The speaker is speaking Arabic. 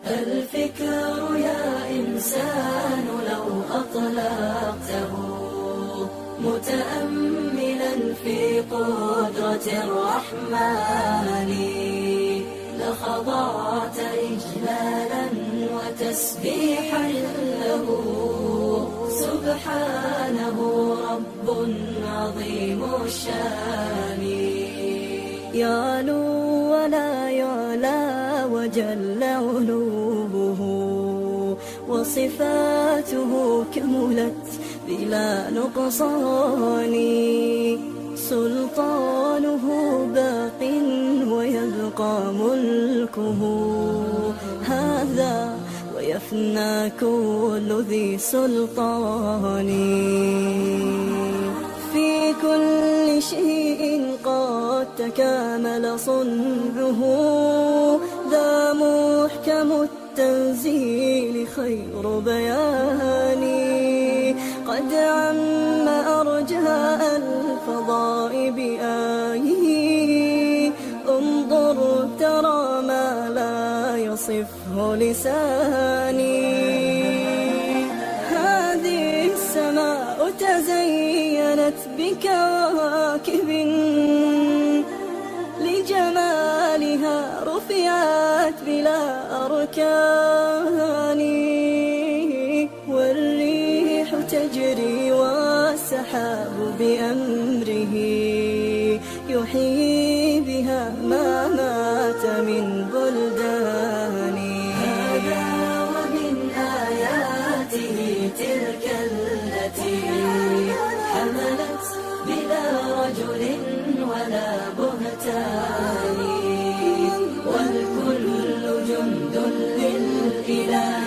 الفكر يا إنسان لو أطلقته متأملا في قدرة الرحمن لخضعت إجلالا وتسبيحا له سبحانه رب عظيم الشان يعلو ولا يعلى وجل علوه وصفاته كملت بلا نقصان سلطانه باق ويبقى ملكه هذا ويفنى كل ذي سلطان في كل شيء قد تكامل صنعه ذا محكم التنزيل خير بيان قد عم أرجاء الفضاء بآيه انظر ترى ما لا يصفه لساني هذه السماء تزينت بكواكب لجمالها رفعت بلا أركان والريح تجري والسحاب بأمره يحيي بها ما مات من بلدان هذا ومن آياته تلك التي حملت بلا رجل ولا بهتان والكل جند للإله